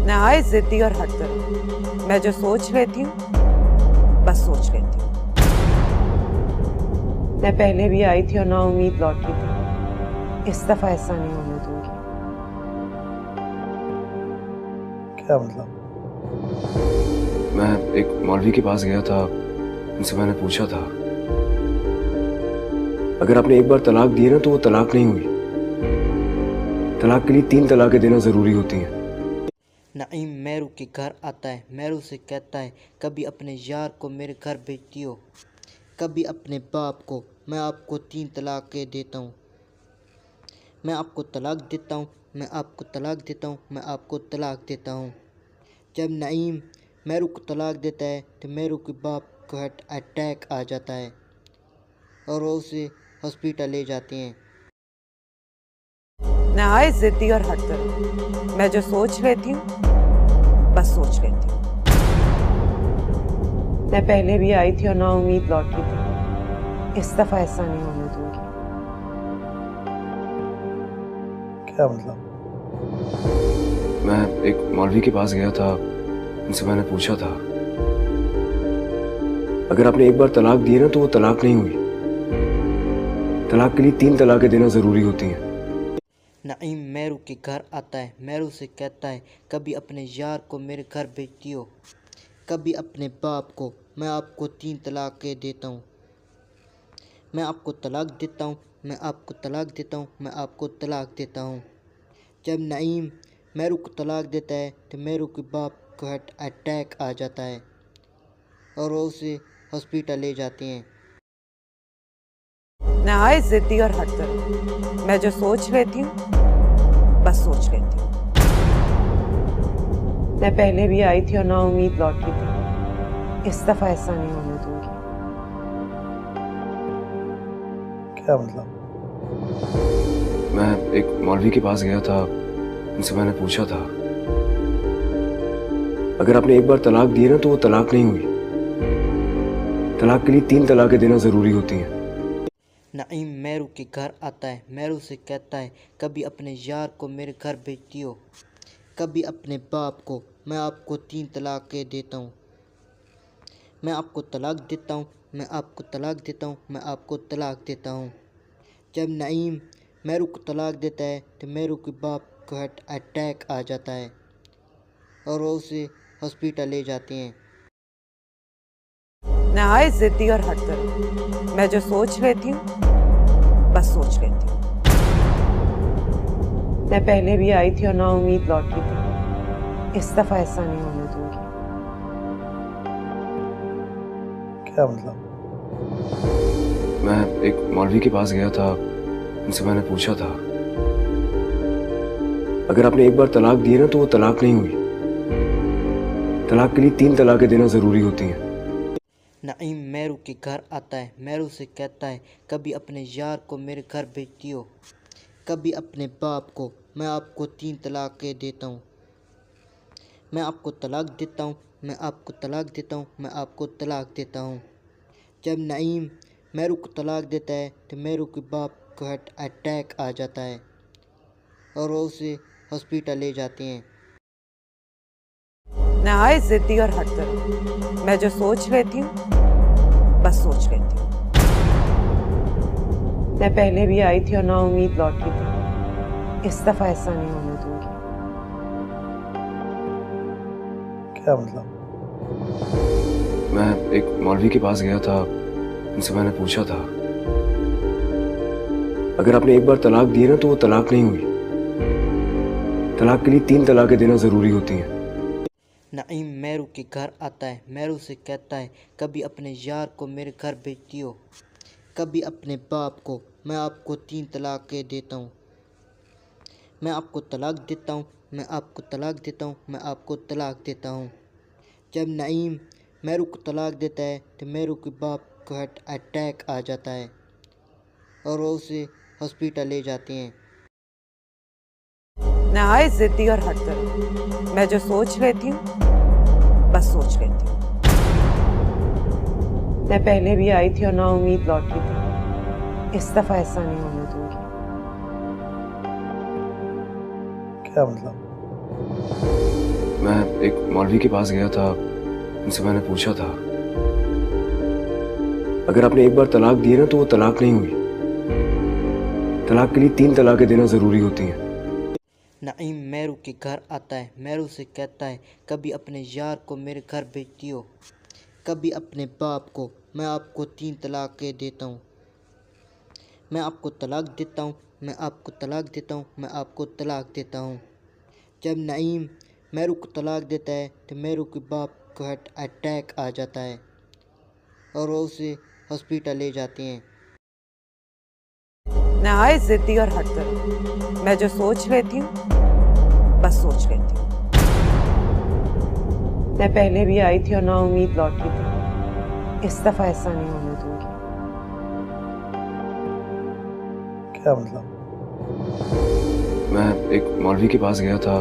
नहायत जिद्दी और हट कर मैं जो सोच लेती हूँ बस सोच लेती हूँ। मैं पहले भी आई थी और ना उम्मीद लौटी थी, इस दफा ऐसा नहीं होने दूंगी। क्या मतलब? मैं एक मौलवी के पास गया था, उनसे मैंने पूछा था अगर आपने एक बार तलाक दी है ना तो वो तलाक नहीं हुई। तलाक के लिए 3 तलाकें देना जरूरी होती हैं। नईम मेरू के घर आता है। मेरू से कहता है, कभी अपने यार को मेरे घर भेजती हो, कभी अपने बाप को। मैं आपको 3 तलाक़ें देता हूँ। मैं आपको तलाक देता हूँ, मैं आपको तलाक देता हूँ, मैं आपको तलाक देता हूँ। जब नईम मेरू को तलाक देता है तो मेरू के बाप को हार्ट अटैक आ जाता है और वो उसे हॉस्पिटल ले जाते हैं। नहायत जिद्दी और हट कर मैं जो सोच लेती हूँ बस सोच लेती हूँ। मैं पहले भी आई थी और ना उम्मीद लौटी थी, इस दफा ऐसा नहीं होने दूंगी। क्या मतलब? मैं एक मौलवी के पास गया था, उनसे मैंने पूछा था अगर आपने एक बार तलाक दी है ना तो वो तलाक नहीं हुई। तलाक के लिए 3 तलाकें देना जरूरी होती हैं। नईम मेरू के घर आता है। मेरू से कहता है, कभी अपने यार को मेरे घर भेजती हो, कभी अपने बाप को। मैं आपको 3 तलाक़ें देता हूँ। मैं आपको तलाक देता हूँ, मैं आपको तलाक देता हूँ, मैं आपको तलाक देता हूँ। जब नईम मेरू को तलाक देता है तो मेरू के बाप को हार्ट अटैक आ जाता है और वो उसे हॉस्पिटल ले जाते हैं। नहायत जिद्दी और हट कर मैं जो सोच लेती हूँ बस सोच लेती हूँ। मैं पहले भी आई थी और ना उम्मीद लौटी थी, इस दफा ऐसा नहीं होने दूंगी। क्या मतलब? मैं एक मौलवी के पास गया था, उनसे मैंने पूछा था अगर आपने एक बार तलाक दी है ना तो वो तलाक नहीं हुई। तलाक के लिए 3 तलाकें देना जरूरी होती हैं। नईम मेरू के घर आता है। मेरू से कहता है, कभी अपने यार को मेरे घर भेजती हो, कभी अपने बाप को। मैं आपको 3 तलाक़ें देता हूँ। मैं आपको तलाक देता हूँ, मैं आपको तलाक देता हूँ, मैं आपको तलाक देता हूँ। जब नईम मेरू को तलाक देता है तो मेरू के बाप को हार्ट अटैक आ जाता है और वो उसे हॉस्पिटल ले जाते हैं। नहायत जिद्दी और हट कर मैं जो सोच लेती हूँ बस सोच लेती हूँ। मैं पहले भी आई थी और ना उम्मीद लौटी थी, इस दफा ऐसा नहीं होने दूंगी। क्या मतलब? मैं एक मौलवी के पास गया था, उनसे मैंने पूछा था अगर आपने एक बार तलाक दी है ना तो वो तलाक नहीं हुई। तलाक के लिए 3 तलाकें देना जरूरी होती हैं। नईम मेरू के घर आता है। मेरू से कहता है, कभी अपने यार को मेरे घर भेजती हो, कभी अपने बाप को। मैं आपको 3 तलाक़ें देता हूँ। मैं आपको तलाक देता हूँ, मैं आपको तलाक देता हूँ, मैं आपको तलाक देता हूँ। जब नईम मेरू को तलाक देता है तो मेरू के बाप को हार्ट अटैक आ जाता है और वो उसे हॉस्पिटल ले जाते हैं। नहायत जिद्दी और हट कर मैं जो सोच लेती हूँ बस सोच लेती हूँ। मैं पहले भी आई थी और ना उम्मीद लौटी थी, इस दफा ऐसा नहीं होने दूंगी। क्या मतलब? मैं एक मौलवी के पास गया था, उनसे मैंने पूछा था अगर आपने एक बार तलाक दी है ना तो वो तलाक नहीं हुई। तलाक के लिए 3 तलाकें देना जरूरी होती हैं। नईम मेरू के घर आता है। मेरू से कहता है, कभी अपने यार को मेरे घर भेजती हो, कभी अपने बाप को। मैं आपको 3 तलाक़ें देता हूँ। मैं आपको तलाक देता हूँ, मैं आपको तलाक देता हूँ, मैं आपको तलाक देता हूँ। जब नईम मेरू को तलाक देता है तो मेरू के बाप को हार्ट अटैक आ जाता है और वो उसे हॉस्पिटल ले जाते हैं। नहायत जिद्दी और हट कर मैं जो सोच लेती हूँ बस सोच लेती हूँ। मैं पहले भी आई थी और ना उम्मीद लौटी थी, इस दफा ऐसा नहीं होने दूंगी। क्या मतलब? मैं एक मौलवी के पास गया था, उनसे मैंने पूछा था, अगर आपने एक बार तलाक दी है ना तो वो तलाक नहीं हुई। तलाक के लिए 3 तलाकें देना जरूरी होती हैं। नईम मेरू के घर आता है। मेरू से कहता है, कभी अपने यार को मेरे घर भेज दियो, कभी अपने बाप को। मैं आपको 3 तलाकें देता हूँ। मैं आपको तलाक देता हूँ, मैं आपको तलाक देता हूँ, मैं आपको तलाक देता हूँ। जब नईम मेरू को तलाक देता है तो मेरू के बाप को हार्ट अटैक आ जाता है और वो उसे हॉस्पिटल ले जाते हैं। नहायत जिद्दी और हटकर मैं जो सोच लेती हूँ बस सोच लेती हूँ। मैं पहले भी आई थी और ना उम्मीद लौटी थी, इस दफा ऐसा नहीं होने दूंगी। क्या मतलब? मैं एक मौलवी के पास गया था,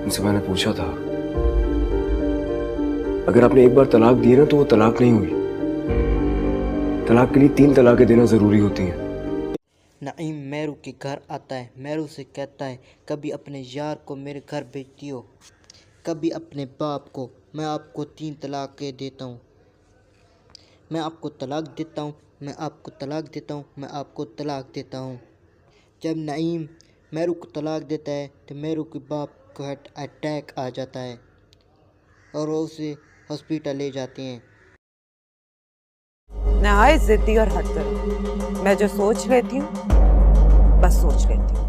उनसे मैंने पूछा था, अगर आपने एक बार तलाक दी है ना तो वो तलाक नहीं हुई। तलाक के लिए 3 तलाकें देना जरूरी होती हैं। नईम मेरू के घर आता है। मेरू से कहता है, कभी अपने यार को मेरे घर भेज दियो, कभी अपने बाप को। मैं आपको 3 तलाकें देता हूँ। मैं आपको तलाक देता हूँ, मैं आपको तलाक देता हूँ, मैं आपको तलाक देता हूँ। जब नईम मेरू को तलाक देता है तो मेरू के बाप को हार्ट अटैक आ जाता है और वो उसे हॉस्पिटल ले जाते हैं। नहायत जिद्दी और हटकर मैं जो सोच लेती हूँ बस सोच लेती हूँ।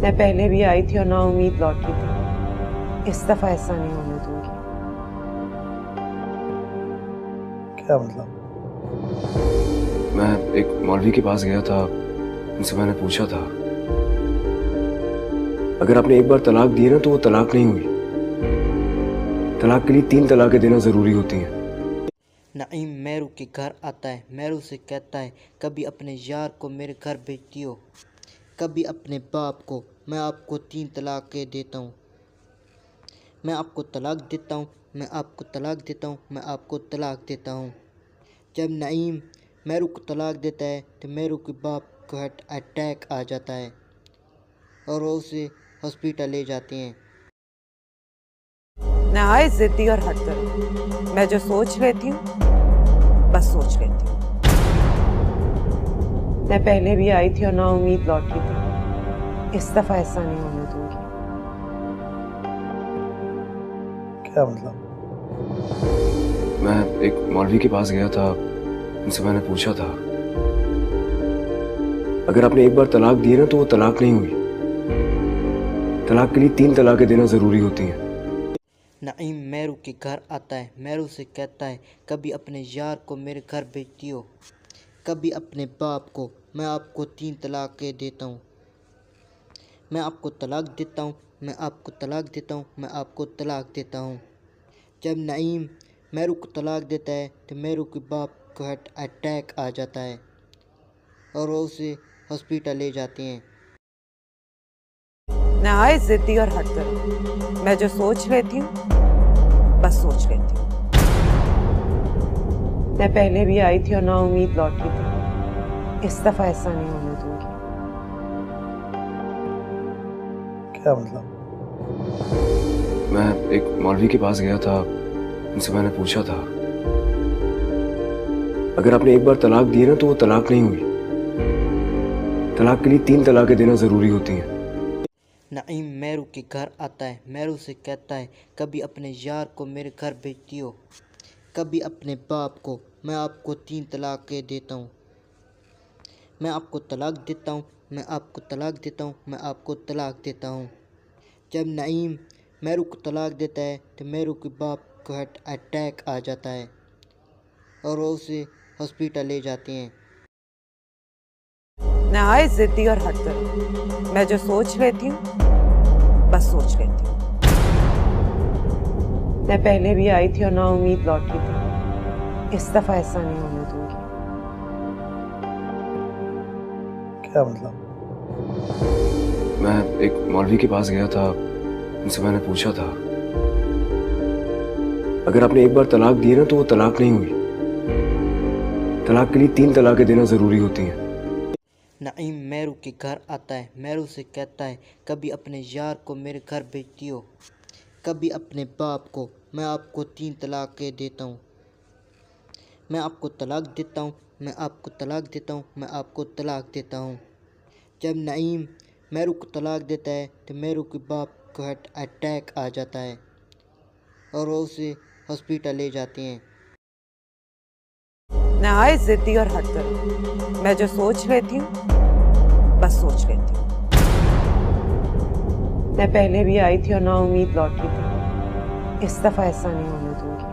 मैं पहले भी आई थी और ना उम्मीद लौटी थी, इस दफा ऐसा नहीं होने दूंगी। क्या मतलब? मैं एक मौलवी के पास गया था, उनसे मैंने पूछा था, अगर आपने एक बार तलाक दी है ना तो वो तलाक नहीं हुई। तलाक के लिए 3 तलाकें देना जरूरी होती हैं। नईम मेरू के घर आता है। मेरू से कहता है, कभी अपने यार को मेरे घर भेज दियो, कभी अपने बाप को। मैं आपको 3 तलाकें देता हूँ। मैं आपको तलाक देता हूँ, मैं आपको तलाक देता हूँ, मैं आपको तलाक देता हूँ। जब नईम मेरू को तलाक देता है तो मेरू के बाप को हार्ट अटैक आ जाता है और वो उसे हॉस्पिटल ले जाते हैं। नहायत जिद्दी और हटकर मैं जो सोच लेती हूँ बस सोच लेती हूँ। मैं पहले भी आई थी और ना उम्मीद लौटी थी, इस दफा ऐसा नहीं होने दूंगी। क्या मतलब? मैं एक मौलवी के पास गया था, उनसे मैंने पूछा था, अगर आपने एक बार तलाक दी है ना तो वो तलाक नहीं हुई। तलाक के लिए 3 तलाकें देना जरूरी होती हैं। नईम मेरू के घर आता है। मेरू से कहता है, कभी अपने यार को मेरे घर भेज दियो, कभी अपने बाप को। मैं आपको 3 तलाकें देता हूँ। मैं आपको तलाक देता हूँ, मैं आपको तलाक देता हूँ, मैं आपको तलाक देता हूँ। जब नईम मेरू को तलाक देता है तो मेरू के बाप को हार्ट अटैक आ जाता है और वो उसे हॉस्पिटल ले जाते हैं। नहायत जिद्दी और हटकर मैं जो सोच लेती हूँ बस सोच लेती हूँ। मैं पहले भी आई थी और ना उम्मीद लौटी थी, इस दफा ऐसा नहीं होने दूंगी। क्या मतलब? मैं एक मौलवी के पास गया था, उनसे मैंने पूछा था, अगर आपने एक बार तलाक दी है ना तो वो तलाक नहीं हुई। तलाक के लिए 3 तलाकें देना जरूरी होती हैं। नईम मेरू के घर आता है। मेरू से कहता है, कभी अपने यार को मेरे घर भेज दियो, कभी अपने बाप को। मैं आपको 3 तलाकें देता हूँ। मैं आपको तलाक देता हूँ, मैं आपको तलाक देता हूँ, मैं आपको तलाक देता हूँ। जब नईम मेरू को तलाक देता है तो मेरू के बाप को हार्ट अटैक आ जाता है और वो उसे हॉस्पिटल ले जाते हैं। नहायत जिद्दी और हटकर मैं जो सोच लेती हूँ बस सोच लेती हूँ। मैं पहले भी आई थी और ना उम्मीद लौटी थी, इस दफा ऐसा नहीं होने दूंगी। क्या मतलब? मैं एक मौलवी के पास गया था, उनसे मैंने पूछा था, अगर आपने एक बार तलाक दी है ना तो वो तलाक नहीं हुई। तलाक के लिए 3 तलाकें देना जरूरी होती हैं। नईम मेरू के घर आता है। मेरू से कहता है, कभी अपने यार को मेरे घर भेजती हो, कभी अपने बाप को। मैं आपको 3 तलाक़ें देता हूँ। मैं आपको तलाक देता हूँ, मैं आपको तलाक देता हूँ, मैं आपको तलाक देता हूँ। जब नईम मेरू को तलाक देता है तो मेरू के बाप को हार्ट अटैक आ जाता है और वो उसे हॉस्पिटल ले जाते हैं। नहायत जिद्दी और हटकर मैं जो सोच लेती हूँ बस सोच लेती हूँ। मैं पहले भी आई थी और ना उम्मीद लौटी थी। इस दफा ऐसा नहीं होने दूंगी।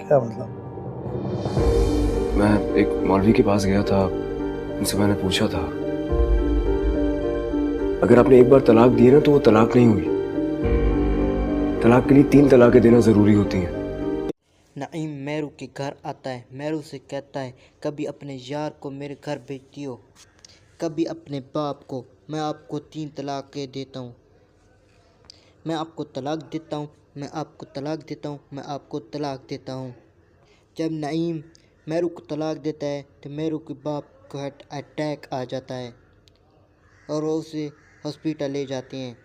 क्या मतलब? मैं एक मौलवी के पास गया था, उनसे मैंने पूछा था, अगर आपने एक बार तलाक दी ना तो वो तलाक नहीं हुई। तलाक के लिए 3 तलाकें देना जरूरी होती हैं। नईम मेरू के घर आता है। मेरू से कहता है, कभी अपने यार को मेरे घर भेजती हो, कभी अपने बाप को। मैं आपको 3 तलाक़ें देता हूँ। मैं आपको तलाक देता हूँ, मैं आपको तलाक देता हूँ, मैं आपको तलाक देता हूँ। जब नईम मेरू को तलाक देता है तो मेरू के बाप को हार्ट अटैक आ जाता है और वो उसे हॉस्पिटल ले जाते हैं।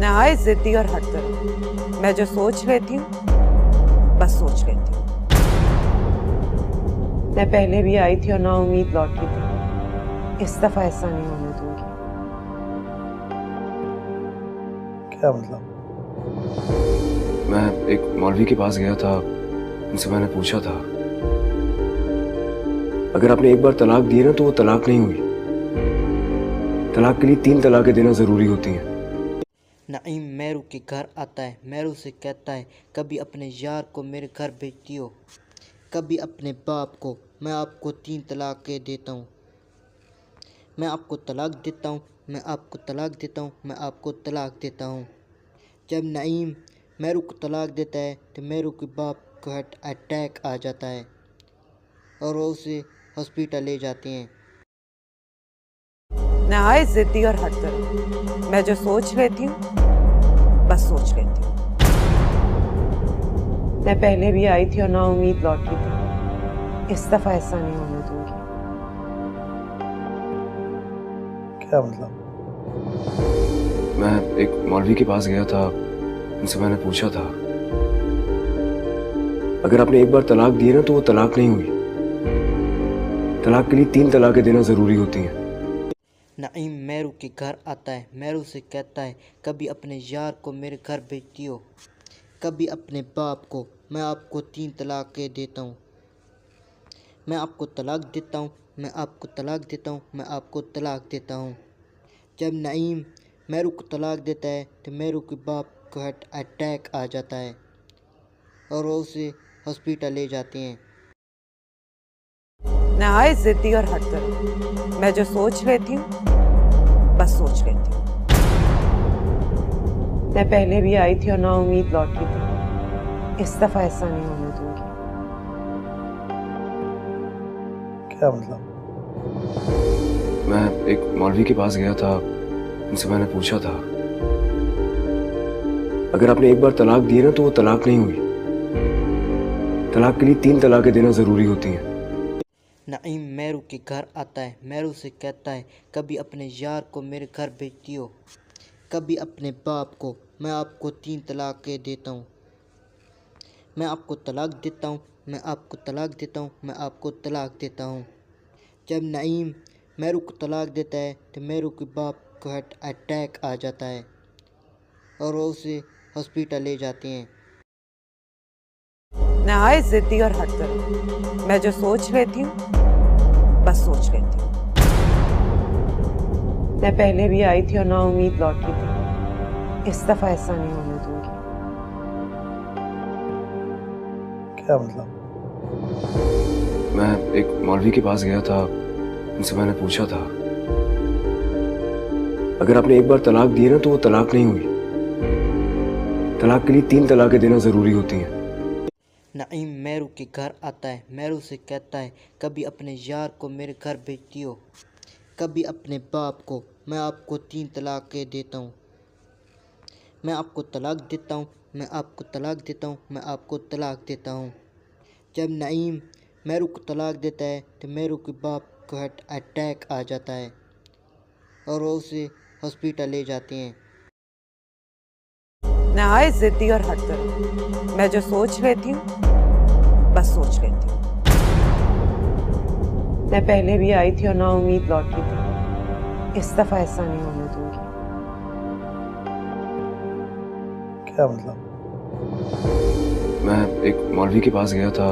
नहायत जिद्दी और हटकर मैं जो सोच लेती हूँ बस सोच लेती हूँ। मैं पहले भी आई थी और ना उम्मीद लौटी थी। इस दफा ऐसा नहीं होने दूंगी। क्या मतलब? मैं एक मौलवी के पास गया था, उनसे मैंने पूछा था, अगर आपने एक बार तलाक दी ना तो वो तलाक नहीं हुई। तलाक के लिए 3 तलाकें देना जरूरी होती हैं। नईम मेरू के घर आता है। मेरू से कहता है, कभी अपने यार को मेरे घर भेजती हो, कभी अपने बाप को। मैं आपको 3 तलाक़ें देता हूँ। मैं आपको तलाक देता हूँ, मैं आपको तलाक देता हूँ, मैं आपको तलाक देता हूँ। जब नईम मेरू को तलाक देता है तो मेरू के बाप को हार्ट अटैक आ जाता है और वो उसे हॉस्पिटल ले जाते हैं। नहायत जिद्दी और हटकर मैं जो सोच लेती हूँ बस सोच लेती हूँ। मैं पहले भी आई थी और ना उम्मीद लौटी थी। इस दफा ऐसा नहीं होने दूंगी। क्या मतलब? मैं एक मौलवी के पास गया था, उनसे मैंने पूछा था, अगर आपने एक बार तलाक दी ना तो वो तलाक नहीं हुई। तलाक के लिए 3 तलाकें देना जरूरी होती हैं। नईम मेरू के घर आता है। मेरू से कहता है, कभी अपने यार को मेरे घर भेजती हो, कभी अपने बाप को। मैं आपको 3 तलाक़ें देता हूँ। मैं आपको तलाक देता हूँ, मैं आपको तलाक देता हूँ, मैं आपको तलाक देता हूँ। जब नईम मेरू को तलाक देता है तो मेरू के बाप को हार्ट अटैक आ जाता है और वो उसे हॉस्पिटल ले जाते हैं। नहायत जिद्दी और हटकर मैं जो सोच लेती हूँ बस सोच लेती हूँ। मैं पहले भी आई थी और ना उम्मीद लौटी थी। इस दफा ऐसा नहीं होने दूंगी। क्या मतलब? मैं एक मौलवी के पास गया था, उनसे मैंने पूछा था, अगर आपने एक बार तलाक दी ना तो वो तलाक नहीं हुई। तलाक के लिए 3 तलाकें देना जरूरी होती हैं। नईम मेरू के घर आता है। मेरू से कहता है, कभी अपने यार को मेरे घर भेजती हो, कभी अपने बाप को। मैं आपको 3 तलाक़ें देता हूँ। मैं आपको तलाक देता हूँ, मैं आपको तलाक देता हूँ, मैं आपको तलाक देता हूँ। जब नईम मेरू को तलाक देता है तो मेरू के बाप को हार्ट अटैक आ जाता है और वो उसे हॉस्पिटल ले जाते हैं। नहायत जिद्दी और हटकर मैं जो सोच लेती हूँ बस सोच लेती हूँ। मैं पहले भी आई थी और ना उम्मीद लौटी थी। इस दफा ऐसा नहीं होने दूंगी। क्या मतलब? मैं एक मौलवी के पास गया था, उनसे मैंने पूछा था, अगर आपने एक बार तलाक दी ना तो वो तलाक नहीं हुई। तलाक के लिए 3 तलाकें देना जरूरी होती हैं। नईम मेरू के घर आता है। मेरू से कहता है, कभी अपने यार को मेरे घर भेजती हो, कभी अपने बाप को। मैं आपको 3 तलाक़ें देता हूँ। मैं आपको तलाक देता हूँ, मैं आपको तलाक देता हूँ, मैं आपको तलाक देता हूँ। जब नईम मेरू को तलाक देता है तो मेरू के बाप को हार्ट अटैक आ जाता है और वो उसे हॉस्पिटल ले जाते हैं। नहायत जिद्दी और हटकर मैं जो सोच लेती हूँ बस सोच लेती हूँ। मैं पहले भी आई थी और ना उम्मीद लौटी थी, इस दफा ऐसा नहीं होने दूंगी। क्या मतलब? मैं एक मौलवी के पास गया था,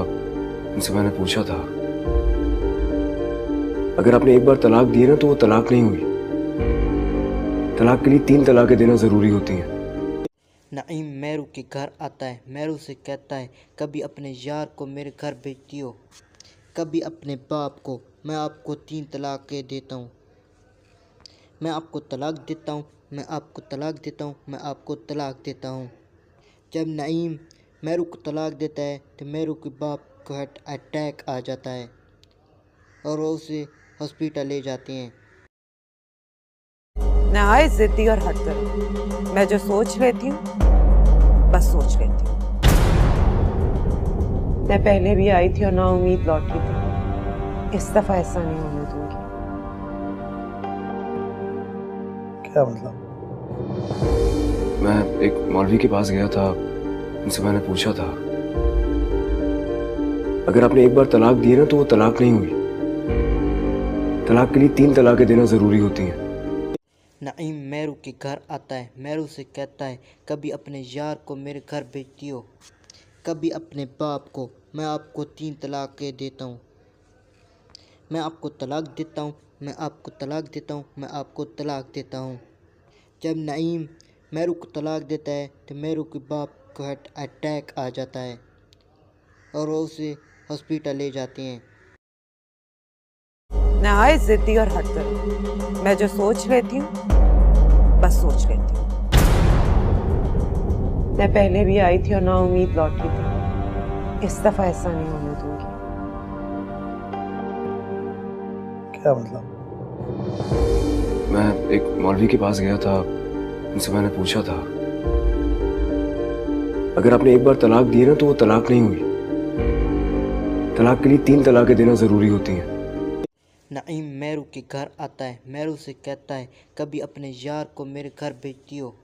उनसे मैंने पूछा था अगर आपने एक बार तलाक दी है ना तो वो तलाक नहीं हुई। तलाक के लिए 3 तलाकें देना जरूरी होती हैं। नईम मेरू के घर आता है। मेरू से कहता है कभी अपने यार को मेरे घर भेजती हो, कभी अपने बाप को। मैं आपको 3 तलाकें देता हूँ। मैं आपको तलाक देता हूँ, मैं आपको तलाक देता हूँ, मैं आपको तलाक देता हूँ। जब नईम मेरू को तलाक देता है तो मेरू के बाप को हार्ट अटैक आ जाता है और वो उसे हॉस्पिटल ले जाते हैं। नहायत जिद्दी और हटकर मैं जो सोच लेती हूँ बस सोच लेती हूँ। मैं पहले भी आई थी और ना उम्मीद लौटी थी, इस दफा ऐसा नहीं होने दूंगी। क्या मतलब? मैं एक मौलवी के पास गया था, उनसे मैंने पूछा था अगर आपने एक बार तलाक दी है ना तो वो तलाक नहीं हुई। तलाक के लिए 3 तलाकें देना जरूरी होती हैं। नईम मेरू के घर आता है। मेरू से कहता है कभी अपने यार को मेरे घर भेजती हो, कभी अपने बाप को। मैं आपको 3 तलाकें देता हूँ। मैं आपको तलाक देता हूँ, मैं आपको तलाक देता हूँ, मैं आपको तलाक देता हूँ। जब नईम मेरू को तलाक देता है तो मेरू के बाप को हार्ट अटैक आ जाता है और वो उसे हॉस्पिटल ले जाते हैं। नहायत जिद्दी और हटकर मैं जो सोच लेती हूँ बस सोच लेती हूँ। मैं पहले भी आई थी और ना उम्मीद लौटी थी, इस दफा ऐसा नहीं होने दूंगी। क्या मतलब? मैं एक मौलवी के पास गया था, उनसे मैंने पूछा था अगर आपने एक बार तलाक दी है ना तो वो तलाक नहीं हुई। तलाक के लिए 3 तलाकें देना जरूरी होती हैं। नईम मेरू के घर आता है। मेरू से कहता है कभी अपने यार को मेरे घर भेजती हो,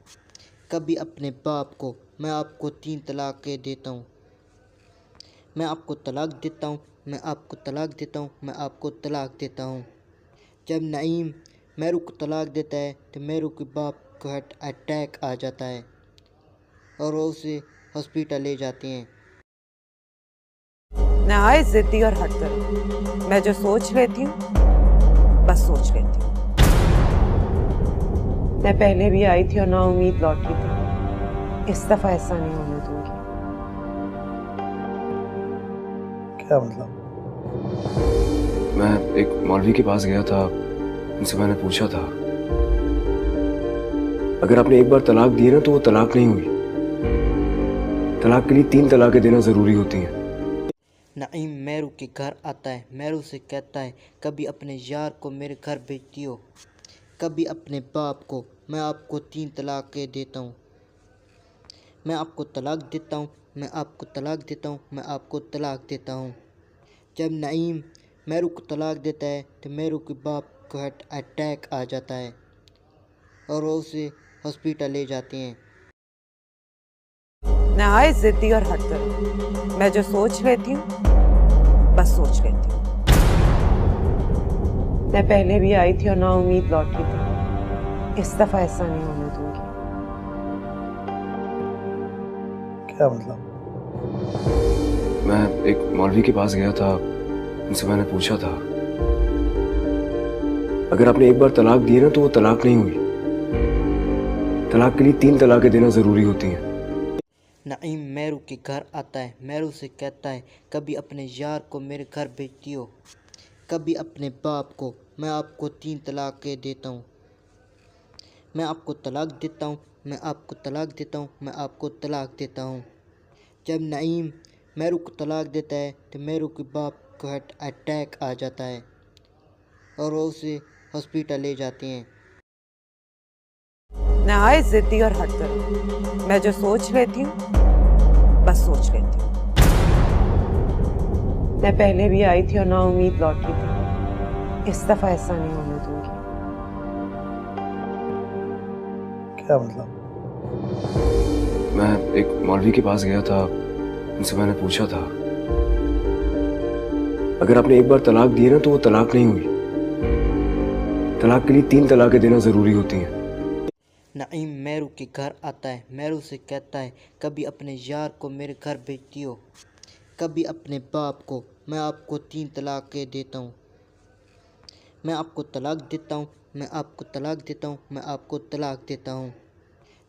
कभी अपने बाप को। मैं आपको 3 तलाकें देता हूँ। मैं आपको तलाक देता हूँ, मैं आपको तलाक देता हूँ, मैं आपको तलाक देता हूँ। जब नईम मेरू को तलाक देता है तो मेरू के बाप को हार्ट अटैक आ जाता है और वो उसे हॉस्पिटल ले जाते हैं। नहायत जिद्दी और हटकर मैं जो सोच लेती हूँ बस सोच लेती हूँ। मैं पहले भी आई थी और ना उम्मीद लौटी थी, इस दफा ऐसा नहीं होने दूंगी। क्या मतलब? मैं एक मौलवी के पास गया था, उनसे मैंने पूछा था अगर आपने एक बार तलाक दी है ना तो वो तलाक नहीं हुई। तलाक के लिए 3 तलाकें देना जरूरी होती हैं। नईम मेरू के घर आता है। मेरू से कहता है कभी अपने यार को मेरे घर भेजती हो, कभी अपने बाप को। मैं आपको 3 तलाकें देता हूँ। मैं आपको तलाक देता हूँ, मैं आपको तलाक देता हूँ, मैं आपको तलाक देता हूँ। जब नईम मेरू को तलाक देता है तो मेरू के बाप को हार्ट अटैक आ जाता है और वो उसे हॉस्पिटल ले जाते हैं। नहायत जिद्दी और हटकर मैं जो सोच लेती हूँ बस सोच लेती हूँ। मैं पहले भी आई थी और ना उम्मीद लौटी थी, इस दफा ऐसा नहीं होने दूंगी। क्या मतलब? मैं एक मौलवी के पास गया था, उनसे मैंने पूछा था अगर आपने एक बार तलाक दी है ना तो वो तलाक नहीं हुई। तलाक के लिए 3 तलाकें देना जरूरी होती हैं। नईम मेरू के घर आता है। मेरू से कहता है कभी अपने यार को मेरे घर भेजती हो, कभी अपने बाप को। मैं आपको 3 तलाकें देता हूँ। मैं आपको तलाक देता हूँ, मैं आपको तलाक देता हूँ, मैं आपको तलाक देता हूँ। जब नईम मेरू को तलाक देता है तो मेरू के बाप को हार्ट अटैक आ जाता है और वो उसे हॉस्पिटल ले जाते हैं। नहायत जिद्दी और हटकर मैं जो सोच लेती हूँ बस सोच लेती हूँ। मैं पहले भी आई थी और ना उम्मीद लौटी थी। इस दफा ऐसा नहीं होने दूंगी। क्या मतलब? मैं एक मौलवी के पास गया था, उनसे मैंने पूछा था अगर आपने एक बार तलाक दी ना तो वो तलाक नहीं हुई। तलाक के लिए 3 तलाकें देना जरूरी होती हैं। नईम मैरू के घर आता है। मैरू से कहता है कभी अपने यार को मेरे घर भेज दियो, कभी अपने बाप को। मैं आपको 3 तलाकें देता हूँ। मैं आपको तलाक देता हूँ, मैं आपको तलाक देता हूँ, मैं आपको तलाक देता हूँ।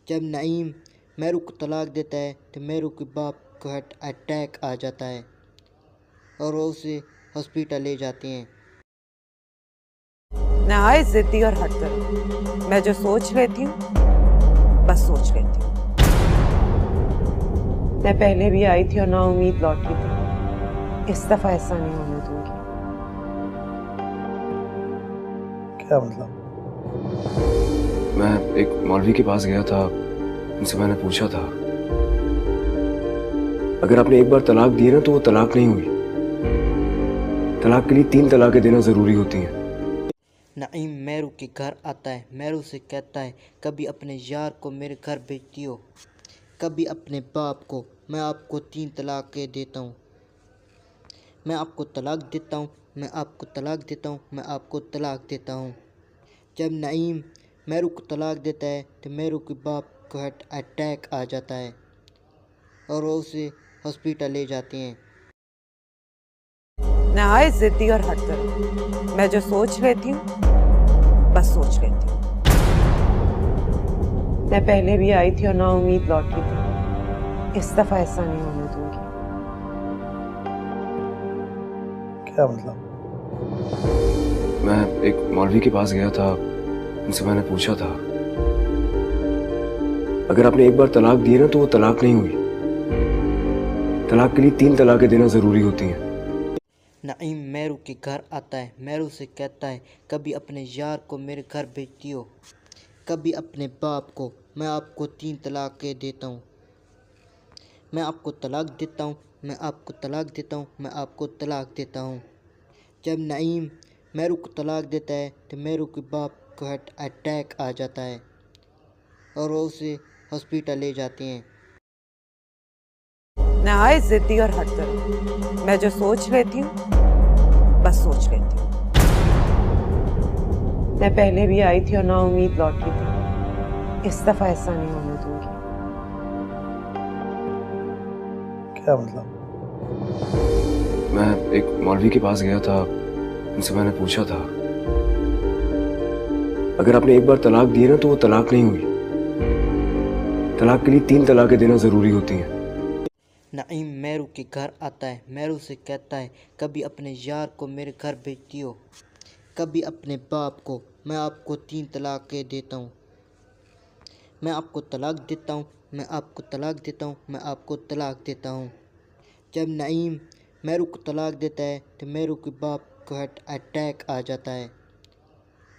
जब नईम मैरू को तलाक देता है तो मैरू के बाप को हार्ट अटैक आ जाता है और वो उसे हॉस्पिटल ले जाते हैं। नहायत जिद्दी और हटकर मैं जो सोच लेती हूँ बस सोच लेती हूँ। मैं पहले भी आई थी और ना उम्मीद लौटी थी। इस दफा ऐसा नहीं होने दूंगी। क्या मतलब? मैं एक मौलवी के पास गया था, उनसे मैंने पूछा था अगर आपने एक बार तलाक दी ना तो वो तलाक नहीं हुई। तलाक के लिए 3 तलाकें देना जरूरी होती हैं। नईम मैरू के घर आता है। मैरू से कहता है कभी अपने यार को मेरे घर भेज दियो, कभी अपने बाप को। मैं आपको 3 तलाकें देता हूँ। मैं आपको तलाक देता हूँ, मैं आपको तलाक देता हूँ, मैं आपको तलाक देता हूँ। जब नईम मैरू को तलाक देता है तो मैरू के बाप को हार्ट अटैक आ जाता है और वो उसे हॉस्पिटल ले जाते हैं। नहायत जिद्दी और हटकर मैं जो सोच लेती हूँ बस सोच लेती हूँ। मैं पहले भी आई थी और ना उम्मीद लौटी थी। इस दफा ऐसा नहीं होने दूंगी। क्या मतलब? मैं एक मौलवी के पास गया था, उनसे मैंने पूछा था अगर आपने एक बार तलाक दी ना तो वो तलाक नहीं हुई। तलाक के लिए 3 तलाकें देना जरूरी होती हैं। नईम मैरू के घर आता है। मैरू से कहता है कभी अपने यार को मेरे घर भेज दियो, कभी अपने बाप को। मैं आपको 3 तलाकें देता हूँ। मैं आपको तलाक देता हूँ, मैं आपको तलाक देता हूँ, मैं आपको तलाक देता हूँ। जब नईम मैरू को तलाक देता है तो मैरू के बाप को हार्ट अटैक आ जाता है और वो उसे हॉस्पिटल ले जाते हैं। नहायत जिद्दी और हटकर मैं जो सोच लेती हूँ बस सोच लेती हूँ। मैं पहले भी आई थी और ना उम्मीद लौटी थी। इस दफा ऐसा नहीं होने दूंगी। क्या मतलब? मैं एक मौलवी के पास गया था, उनसे मैंने पूछा था अगर आपने एक बार तलाक दी ना तो वो तलाक नहीं हुई। तलाक के लिए 3 तलाकें देना जरूरी होती हैं। नईम मैरू के घर आता है। मैरू से कहता है कभी अपने यार को मेरे घर भेज दियो, कभी अपने बाप को। मैं आपको 3 तलाकें देता हूँ। मैं आपको तलाक देता हूँ, मैं आपको तलाक देता हूँ, मैं आपको तलाक देता हूँ। जब नईम मैरू को तलाक देता है तो मैरू के बाप को हार्ट अटैक आ जाता है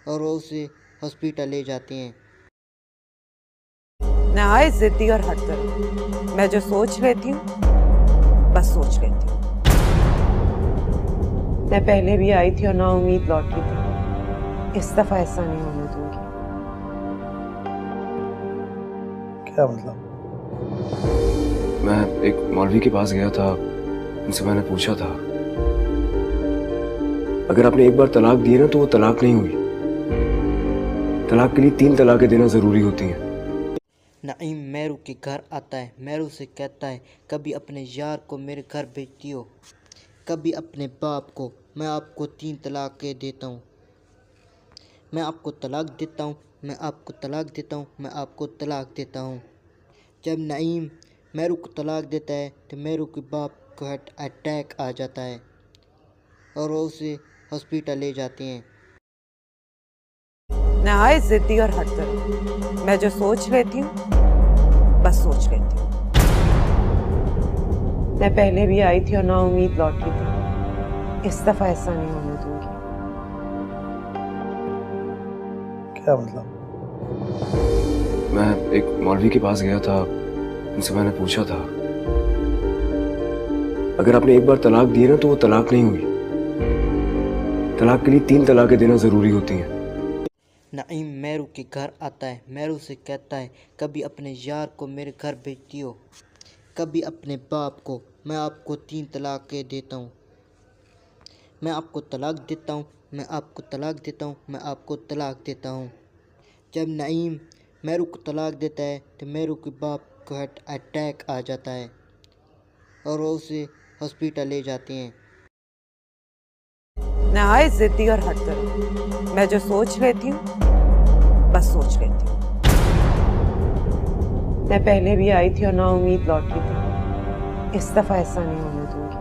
और वो उसे हॉस्पिटल ले जाते हैं। नहायत जिद्दी और हटकर मैं जो सोच लेती हूँ बस सोच लेती हूँ। मैं पहले भी आई थी और ना उम्मीद लौटी थी। इस दफा ऐसा नहीं होने दूंगी। क्या मतलब? मैं एक मौलवी के पास गया था, उनसे मैंने पूछा था अगर आपने एक बार तलाक दी ना तो वो तलाक नहीं हुई। तलाक के लिए 3 तलाकें देना जरूरी होती हैं। नईम मैरू के घर आता है। मैरू से कहता है कभी अपने यार को मेरे घर भेज दियो, कभी अपने बाप को। मैं आपको 3 तलाकें देता हूँ। मैं आपको तलाक देता हूँ, मैं आपको तलाक देता हूँ, मैं आपको तलाक देता हूँ। जब नईम मैरू को तलाक देता है तो मैरू के बाप को हार्ट अटैक आ जाता है और वो उसे हॉस्पिटल ले जाते हैं। नहायत जिद्दी और हटकर मैं जो सोच लेती हूँ बस सोच लेती हूँ। मैं पहले भी आई थी और ना उम्मीद लौटी थी। इस दफा ऐसा नहीं होने दूंगी। क्या मतलब? मैं एक मौलवी के पास गया था, उनसे मैंने पूछा था अगर आपने एक बार तलाक दी है ना तो वो तलाक नहीं हुई। तलाक के लिए 3 तलाकें देना जरूरी होती हैं। नईम मेरू के घर आता है। मेरू से कहता है, कभी अपने यार को मेरे घर भेजती हो, कभी अपने बाप को। मैं आपको 3 तलाकें देता हूँ। मैं आपको तलाक देता हूँ, मैं आपको तलाक देता हूँ, मैं आपको तलाक देता हूँ। जब नईम मेरू को तलाक देता है तो मेरू के बाप को हार्ट अटैक आ जाता है और वो उसे हॉस्पिटल ले जाते हैं। नहायत जिद्दी और हट कर मैं जो सोच लेती हूँ बस सोच लेती हूँ। मैं पहले भी आई थी और ना उम्मीद लौटी थी। इस दफा ऐसा नहीं होने दूंगी।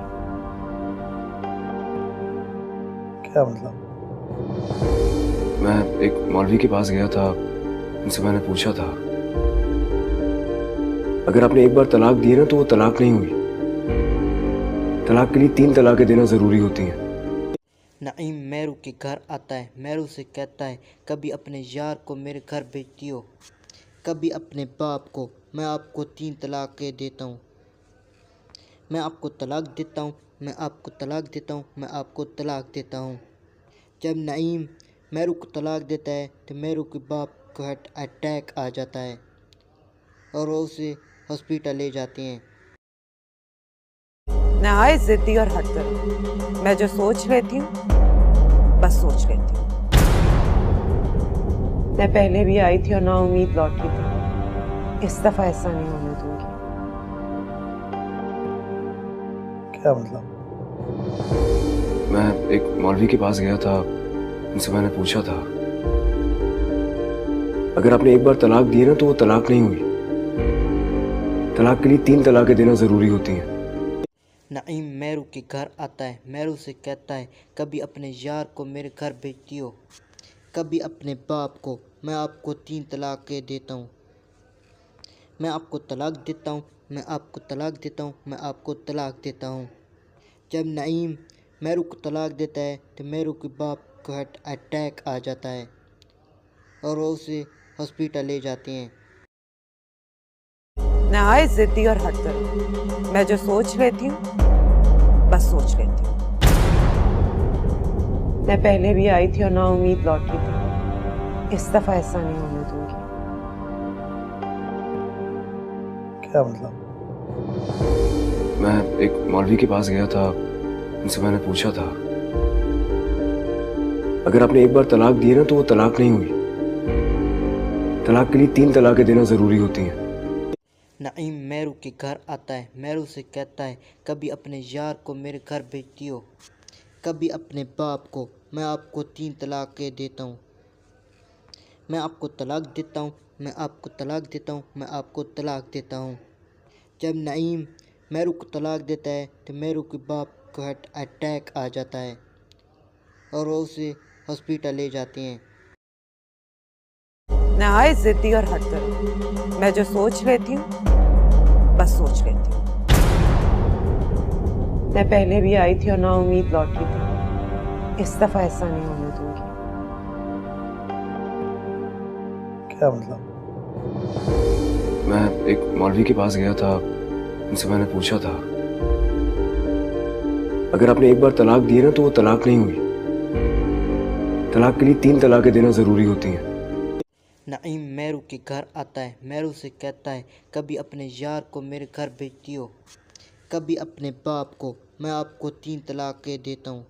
क्या मतलब? मैं एक मौलवी के पास गया था, उनसे मैंने पूछा था, अगर आपने एक बार तलाक दी है ना तो वो तलाक नहीं हुई। तलाक के लिए 3 तलाकें देना जरूरी होती हैं। नईम मेरू के घर आता है। मेरू से कहता है, कभी अपने यार को मेरे घर भेजती हो, कभी अपने बाप को। मैं आपको 3 तलाकें देता हूँ। मैं आपको तलाक देता हूँ, मैं आपको तलाक देता हूँ, मैं आपको तलाक देता हूँ। जब नईम मेरू को तलाक देता है तो मेरू के बाप को हार्ट अटैक आ जाता है और वो उसे हॉस्पिटल ले जाते हैं। नहायत जिद्दी और हट कर मैं जो सोच लेती हूँ बस सोच लेती हूँ। मैं पहले भी आई थी और ना उम्मीद लौटी थी। इस दफा ऐसा नहीं होने दूंगी। क्या मतलब? मैं एक मौलवी के पास गया था, उनसे मैंने पूछा था, अगर आपने एक बार तलाक दी है ना तो वो तलाक नहीं हुई। तलाक के लिए 3 तलाकें देना जरूरी होती हैं। नईम मेरू के घर आता है। मेरू से कहता है, कभी अपने यार को मेरे घर भेजती हो, कभी अपने बाप को। मैं आपको 3 तलाकें देता हूँ। मैं आपको तलाक देता हूँ, मैं आपको तलाक देता हूँ, मैं आपको तलाक देता हूँ। जब नईम मेरू को तलाक देता है तो मेरू के बाप को हार्ट अटैक आ जाता है और वो उसे हॉस्पिटल ले जाते हैं। नहायत जिद्दी और हट कर मैं जो सोच लेती हूँ बस सोच लेती हूँ। मैं पहले भी आई थी और ना उम्मीद लौटी थी। इस दफा ऐसा नहीं होने दूंगी। क्या मतलब? मैं एक मौलवी के पास गया था, उनसे मैंने पूछा था, अगर आपने एक बार तलाक दी है ना तो वो तलाक नहीं हुई। तलाक के लिए 3 तलाकें देना जरूरी होती हैं। नईम मेरू के घर आता है। मेरू से कहता है, कभी अपने यार को मेरे घर भेजती हो, कभी अपने बाप को। मैं आपको 3 तलाकें देता हूँ। मैं आपको तलाक देता हूँ, मैं आपको तलाक देता हूँ, मैं आपको तलाक देता हूँ। जब नईम मेरू को तलाक देता है तो मेरू के बाप को हार्ट अटैक आ जाता है और वो उसे हॉस्पिटल ले जाते हैं। नहायत जिद्दी और हट कर मैं जो सोच लेती हूँ बस सोच लेती हूँ। मैं पहले भी आई थी और ना उम्मीद लौटी थी। इस दफा ऐसा नहीं होने दूंगी। क्या मतलब? मैं एक मौलवी के पास गया था, उनसे मैंने पूछा था, अगर आपने एक बार तलाक दी है ना तो वो तलाक नहीं हुई। तलाक के लिए 3 तलाकें देना जरूरी होती हैं। नईम मेरू के घर आता है। मेरू से कहता है, कभी अपने यार को मेरे घर भेजती हो, कभी अपने बाप को। मैं आपको 3 तलाकें देता हूँ।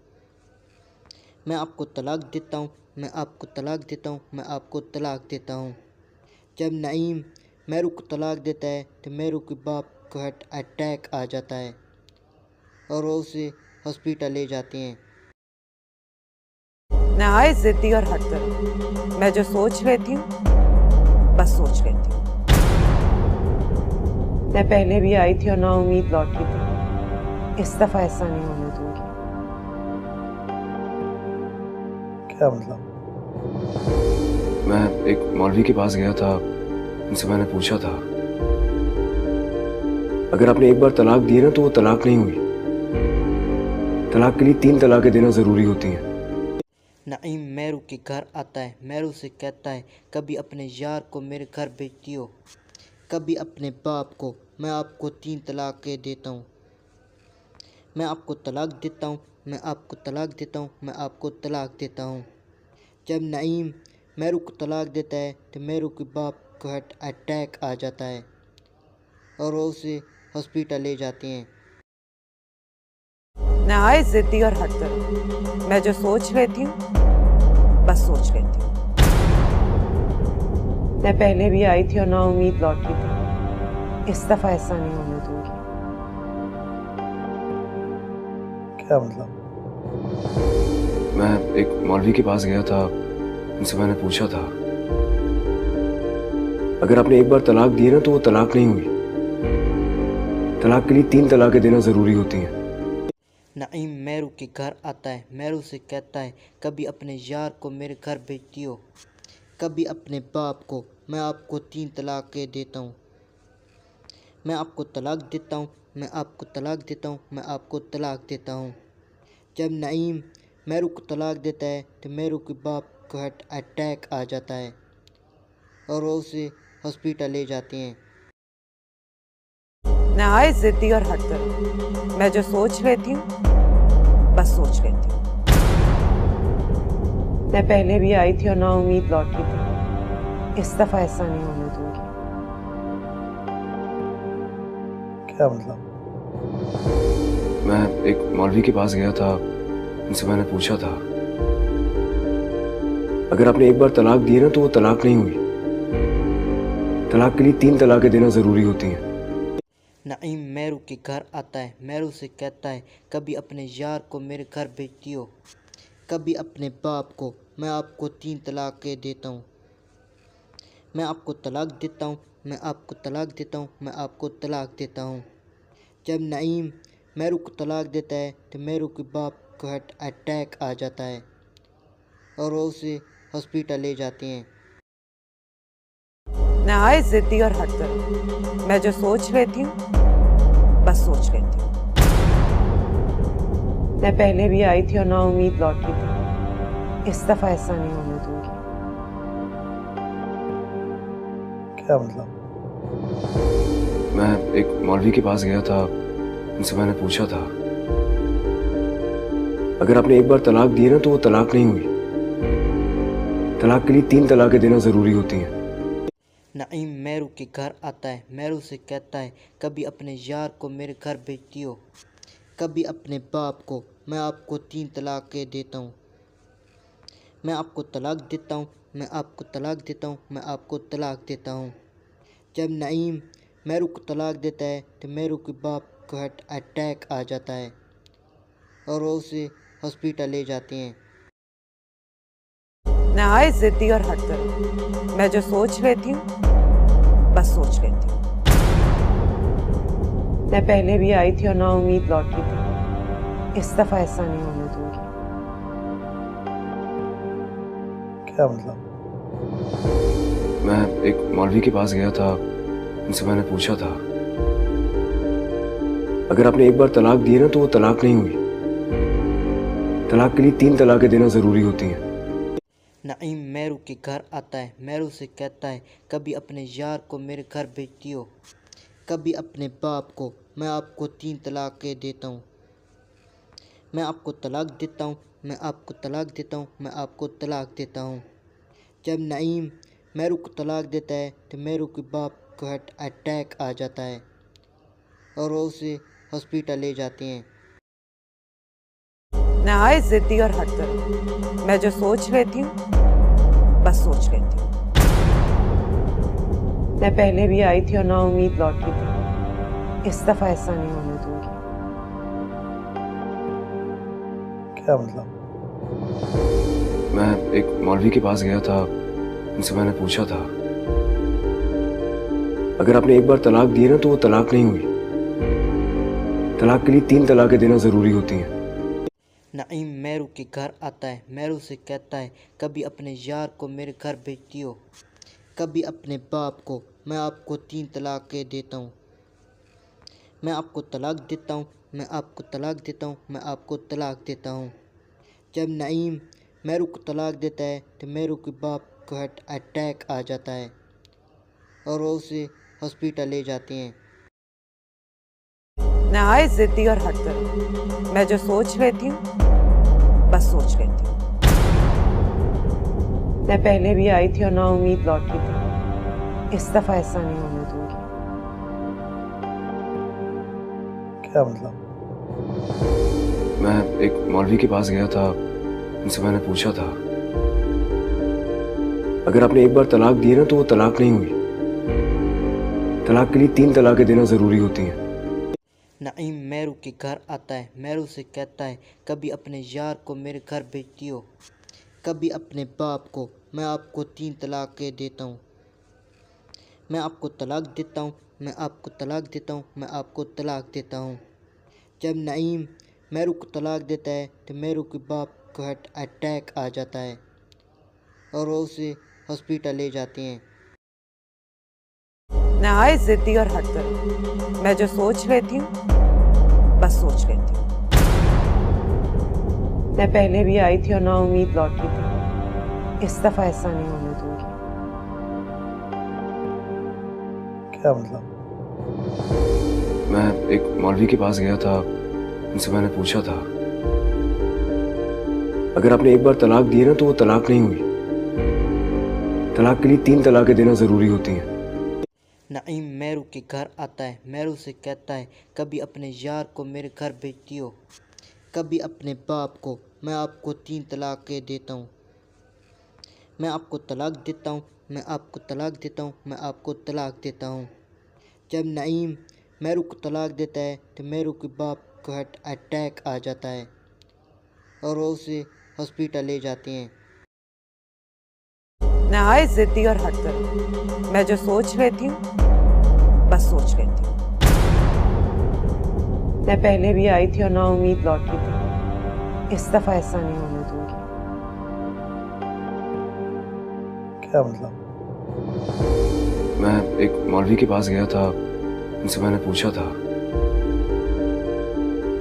मैं आपको तलाक देता हूँ, मैं आपको तलाक देता हूँ, मैं आपको तलाक देता हूँ। जब नईम मेरू को तलाक देता है तो मेरू के बाप को हार्ट अटैक आ जाता है और वो उसे हॉस्पिटल ले जाते हैं। मैं एक मौलवी के पास गया था, उनसे मैंने पूछा था, अगर आपने एक बार तलाक दी है ना तो वो तलाक नहीं हुई। तलाक के लिए 3 तलाकें देना जरूरी होती हैं। नईम मेरू के घर आता है। मेरू से कहता है, कभी अपने यार को मेरे घर भेजती हो, मैं आपको तलाक देता हूँ, मैं आपको तलाक देता हूँ, मैं आपको तलाक देता हूँ। जब नईम मेरू को तलाक देता है तो मेरू के बाप को हार्ट अटैक आ जाता है और वो उसे हॉस्पिटल ले जाते हैं। नहायत जिद्दी और हट कर मैं जो सोच लेती हूँ बस सोच लेती हूँ। मैं पहले भी आई थी और ना उम्मीद लौटी थी। इस दफा ऐसा नहीं होने दूंगी। क्या मतलब? मैं एक मौलवी के पास गया था, उनसे मैंने पूछा था, अगर आपने एक बार तलाक दी है ना तो वो तलाक नहीं हुई। तलाक के लिए 3 तलाकें देना जरूरी होती हैं। नईम मेरू के घर आता है। मेरू से कहता है, कभी अपने यार को मेरे घर भेजती हो, कभी अपने बाप को। मैं आपको 3 तलाकें देता हूँ। मैं आपको तलाक देता हूँ, मैं आपको तलाक देता हूँ, मैं आपको तलाक देता हूँ। जब नईम मेरू को तलाक देता है तो मेरू के बाप को हार्ट अटैक आ जाता है और वो उसे हॉस्पिटल ले जाते हैं। नहायत जिद्दी और हर तरह मैं जो सोच लेती हूँ बस सोच लेती हूँ। मैं पहले भी आई थी और ना उम्मीद लौटी थी, इस दफा ऐसा नहीं होने दूंगी। क्या मतलब? मैं एक मौलवी के पास गया था, उनसे मैंने पूछा था अगर आपने एक बार तलाक दी ना तो वो तलाक नहीं हुई। तलाक के लिए 3 तलाकें देना जरूरी होती हैं। नईम मेरू के घर आता है, मेरू से कहता है कभी अपने यार को मेरे घर भेज दियो, कभी अपने बाप को। मैं आपको 3 तलाकें देता हूँ, मैं आपको तलाक देता हूँ, मैं आपको तलाक देता हूँ, मैं आपको तलाक देता हूँ। जब नईम मेरू को तलाक देता है तो मेरू के बाप को हार्ट अटैक आ जाता है और वो उसे हॉस्पिटल ले जाते हैं। नहायत जिद्दी और हर तरह मैं जो सोच लेती हूँ बस सोच लेती हूँ। मैं पहले भी आई थी और ना उम्मीद लौटी थी, इस दफा ऐसा नहीं होने दूंगी। क्या मतलब? मैं एक मौलवी के पास गया था, उनसे मैंने पूछा था अगर आपने एक बार तलाक दी ना तो वो तलाक नहीं हुई। तलाक के लिए 3 तलाकें देना जरूरी होती हैं। नईम मेरू के घर आता है, मेरू से कहता है कभी अपने यार को मेरे घर भेज दियो, कभी अपने बाप को। मैं आपको 3 तलाकें देता हूँ, मैं आपको तलाक देता हूँ, मैं आपको तलाक देता हूँ, मैं आपको तलाक देता हूँ। जब नईम मेरू को तलाक देता है तो मेरू के बाप को हार्ट अटैक आ जाता है और वो उसे हॉस्पिटल ले जाते हैं। नहायत जिद्दी और हर तरह मैं जो सोच लेती हूँ बस सोच लेती हूँ। मैं पहले भी आई थी और ना उम्मीद लौटी थी, इस दफा ऐसा नहीं होने दूंगी। क्या मतलब? मैं एक मौलवी के पास गया था, उनसे मैंने पूछा था अगर आपने एक बार तलाक दी ना तो वो तलाक नहीं हुई। तलाक के लिए 3 तलाकें देना जरूरी होती हैं। नईम मेरू के घर आता है, मेरू से कहता है कभी अपने यार को मेरे घर भेज दियो, कभी अपने बाप को। मैं आपको 3 तलाकें देता हूँ, मैं आपको तलाक देता हूँ, मैं आपको तलाक देता हूँ, मैं आपको तलाक देता हूँ। जब नईम मेरू को तलाक देता है तो मेरू के बाप को हार्ट अटैक आ जाता है और वो उसे हॉस्पिटल ले जाते हैं। नहायत जिद्दी और हर तरह मैं जो सोच लेती हूँ बस सोच लेती हूँ। मैं पहले भी आई थी और ना उम्मीद लौटी थी, इस दफा ऐसा नहीं होने दूंगी। क्या मतलब? मैं एक मौलवी के पास गया था, उनसे मैंने पूछा था अगर आपने एक बार तलाक दी ना तो वो तलाक नहीं हुई। तलाक के लिए 3 तलाकें देना जरूरी होती हैं। नईम मेरू के घर आता है, मेरू से कहता है कभी अपने यार को मेरे घर भेज दियो, कभी अपने बाप को। मैं आपको 3 तलाकें देता हूँ, मैं आपको तलाक देता हूँ, मैं आपको तलाक देता हूँ, मैं आपको तलाक देता हूँ। जब नईम मेरू को तलाक देता है तो मेरू के बाप को हार्ट अटैक आ जाता है और वो उसे हॉस्पिटल ले जाते हैं। नहायत जिद्दी और हर तरह मैं जो सोच लेती हूँ बस सोच लेती हूँ। मैं पहले भी आई थी और ना उम्मीद लौटी थी, इस दफा ऐसा नहीं होने दूंगी। क्या मतलब? मैं एक मौलवी के पास गया था, उनसे मैंने पूछा था अगर आपने एक बार तलाक दी ना तो वो तलाक नहीं हुई। तलाक के लिए 3 तलाकें देना जरूरी होती हैं। नईम मेरू के घर आता है, मेरू से कहता है कभी अपने यार को मेरे घर भेज दियो, कभी अपने बाप को। मैं आपको 3 तलाकें देता हूँ, मैं आपको तलाक देता हूँ, मैं आपको तलाक देता हूँ, मैं आपको तलाक देता हूँ। जब नईम मेरू को तलाक देता है तो मेरू के बाप को हार्ट अटैक आ जाता है और वो उसे हॉस्पिटल ले जाते हैं। नहायत जिद्दी और हटकर मैं जो सोच लेती हूँ बस सोच लेती हूँ। मैं पहले भी आई थी और ना उम्मीद लौटी थी, इस दफा ऐसा नहीं होने दूंगी। क्या मतलब? मैं एक मौलवी के पास गया था, उनसे मैंने पूछा था अगर आपने एक बार तलाक दी है ना तो वो तलाक नहीं हुई। तलाक के लिए 3 तलाकें देना जरूरी होती हैं। नईम मेरू के घर आता है। मेरू से कहता है कभी अपने यार को मेरे घर भेजती हो, कभी अपने बाप को। मैं आपको 3 तलाकें देता हूँ। मैं आपको तलाक देता हूँ, मैं आपको तलाक देता हूँ, मैं आपको तलाक देता हूँ। जब नईम मेरू को तलाक देता है तो मेरू के बाप को हार्ट अटैक आ जाता है और वो उसे हॉस्पिटल ले जाते हैं। नहायत जिद्दी और हटकर मैं जो सोच लेती हूँ बस सोच लेती हूँ। मैं पहले भी आई थी और ना उम्मीद लौटी थी, इस दफा ऐसा नहीं होने दूंगी। क्या मतलब? मैं एक मौलवी के पास गया था, उनसे मैंने पूछा था अगर आपने एक बार तलाक दी है ना तो वो तलाक नहीं हुई। तलाक के लिए 3 तलाकें देना जरूरी होती हैं। नईम मेरू के घर आता है। मेरू से कहता है कभी अपने यार को मेरे घर भेजती हो, कभी अपने बाप को। मैं आपको 3 तलाकें देता हूँ। मैं आपको तलाक देता हूँ, मैं आपको तलाक देता हूँ, मैं आपको तलाक देता हूँ। जब नईम मेरू को तलाक देता है तो मेरू के बाप को हार्ट अटैक आ जाता है और वो उसे हॉस्पिटल ले जाते हैं। नहायत जिद्दी और हटकर मैं जो सोच लेती हूँ बस सोच लेती हूँ। मैं पहले भी आई थी और ना उम्मीद लौटी थी, इस दफा ऐसा नहीं होने दूंगी। क्या मतलब? मैं एक मौलवी के पास गया था, उनसे मैंने पूछा था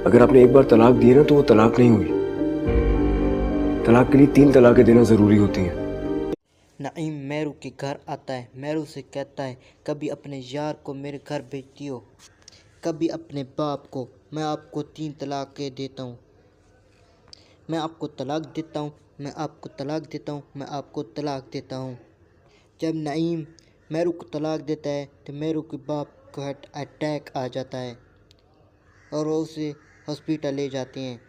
अगर आपने एक बार तलाक दी है ना तो वो तलाक नहीं हुई। तलाक के लिए 3 तलाकें देना जरूरी होती हैं। नईम मेरू के घर आता है। मेरू से कहता है कभी अपने यार को मेरे घर भेजती हो, कभी अपने बाप को। मैं आपको 3 तलाकें देता हूँ। मैं आपको तलाक देता हूँ, मैं आपको तलाक देता हूँ, मैं आपको तलाक देता हूँ। जब नईम मेरू को तलाक देता है तो मेरू के बाप को हार्ट अटैक आ जाता है और वो उसे हॉस्पिटल ले जाते हैं।